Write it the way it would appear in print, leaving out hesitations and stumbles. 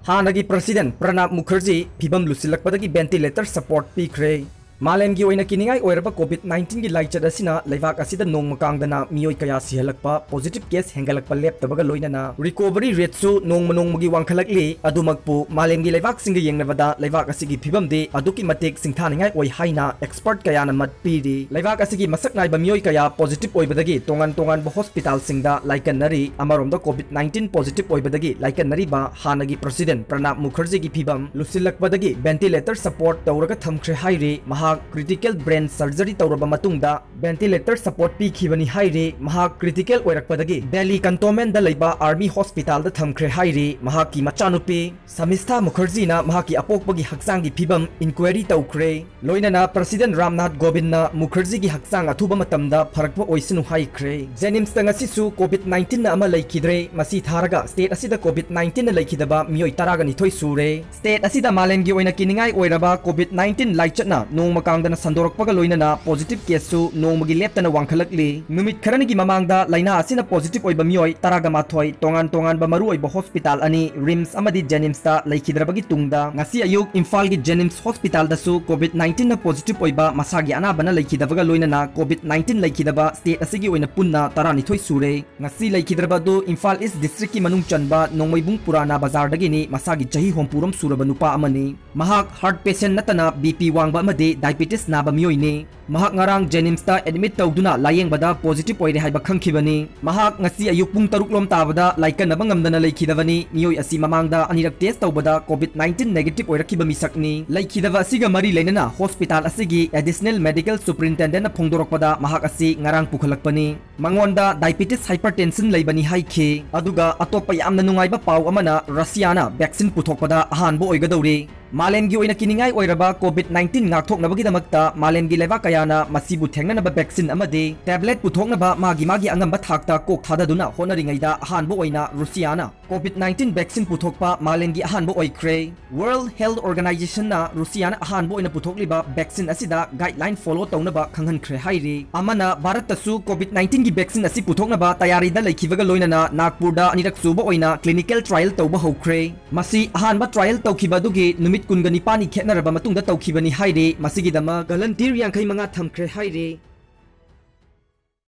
हानगी president Pranab Mukherjee फिबम लुसिलकपदगी ventilator support पीख्रे मालेम की ओइना किनिंगाई ओइरबा कोविड-19 की लाइचत असिना लेवाक असिदा नोंग मकांगदना मियोय कया सिहलकपा पॉजिटिव केस हेंगलकपा लेपतबगा लोइनना रिकवरी रेट सु नोंग मनोंगमगी वांखलकली अदुमकपु मालेम की लेवाक सिंग येंगनबदा लेवाक असिगी फिबम दे अदुकी मतेक सिंथानिंगाई ओइ हाइना एक्सपर्ट कयाना मत पीरी लेवाक असिगी मसक नाइबा मियोय कया पॉजिटिव ओइबदगी तोंगान तोंगान हॉस्पिटल सिंगदा लाइकनरी अमरोमदा कोविड-19 पॉजिटिव ओइबदगी लाइकनरी बा हानगी प्रेसिडेंट प्रणब मुखर्जी की फिबम लुसिलकपदगी वेंटिलेटर सपोर्ट तौरगा थमख्रे हाइरे क्रिटिकल ब्रेन सर्जरी तौरबा मतुंगदा वेंटिलेटर सपोर्ट पीखिबनी हाइरे क्रिटिकल ओइरकपदगी दिल्ली कंटोनमेंट दा लैबा आर्मी हॉस्पिटल दा थमख्रे हाइरे की मचानुपी समिस्था मुखर्जी ना अपोकबगी हक्सांगी फिबम इंक्वायरी तौख्रे लोइनना प्रेसिडेंट रामनाथ कोविंद ना मुखर्जी की हक्सांग अथुबा मतमदा फरकपा ओइसनु हाइख्रे जेनिम्स ता ngasisu कोविड-19 ना अमा लैखिद्रे मसी थारगा स्टेट असिदा कोविड-19 ना लैखिदबा मियोय तरागा निथोय सुरे स्टेट असिदा मालेमगी ओइना किनिंगाई ओइरबा कोविड-19 लाइचतना नोंग मकांगदना संदोरकपगा लोइनना पॉजिटिव केससु नोंमगी लेपतना वांखलकली नुमित खरनगी ममांगदा लाइना असिना पॉजिटिव ओइबा मियोय तरागा माथोय तोंगान तोंगान बा मरु ओइबा हॉस्पिटल अनि रिम्स अमदी जेनिम्स ता लैखिद्रबगी तुंगदा ngasi ayuk इम्फाल की जेनिम्स हॉस्पिटल दसु कोविड-19 ना पॉजिटिव ओइबा मसागी अनाबना लैखिदबगा लोइनना कोविड-19 लैखिदबा स्टेट असिगी ओइना पुन्ना तरानिथोय सुरे ngasi लैखिद्रबा दु इम्फाल ईस्ट डिस्ट्रिक्ट की मनुंग चनबा नोंमैबुंग पुराना बाजार दगिनी मसागी चही होमपुरम सुरबा नुपा अमनी महाक हार्ट पेशेंट नतना बीपी वांगबा अमदे डायबिटीज नाबा मियोयने महाक ngarang जेनिम्स ता एडमिट तौदुना लायेंगबदा पॉजिटिव ओइरे हाइबा खंखिबनी महाक ngasi ayuk pung 6 lom tabada laikanaba ngamdana leikidabani miyoi asi mamangda anirak test tawbada covid-19 negative oirakhiba misakni leikidaba asiga mari leinana hospital asigi additional medical superintendent na phongdorokpada mahak asi ngarang pukhalakpani mangonda diabetes hypertension leibani haikhe aduga atopa yamna nungaiba paw amana Russia na vaccine puthokpada ahanbo oigadawre मालेमगी ओइना किनिंगाई ओइरबा कोविड-19 ngaktoknabagidamagta मालेमगी लेवा कयाना मसिबु थेंगनबा vaccine अमदे tablet पुथोंगनबा मागी अंगंबा थाकता Coke थाददुना होनरिङैदा अहानबो ओइना रुसियाना कोविड-19 vaccine पुथोकपा मालेमगी अहानबो ओइख्रे world health organisation ना रुसियाना अहानबो ओइना पुथोकलिबा vaccine असिदा guideline follow तौनबा खंगनख्रे हाइरे अमना भारत तसु कोविड-19 की vaccine असि पुथोकनबा तयारीदा लैखिबगा लोइनना नागपुरदा अनिरक सुबा ओइना clinical trial तौबा होख्रे मसी अहानबा trial तौखिबदुगी नुमित कुनगनी पानी खेतनरबा मतुंगदा तौखिबनी हाइरे मसिगिदमा गलंटीर 25 थमख्रे हाइरे।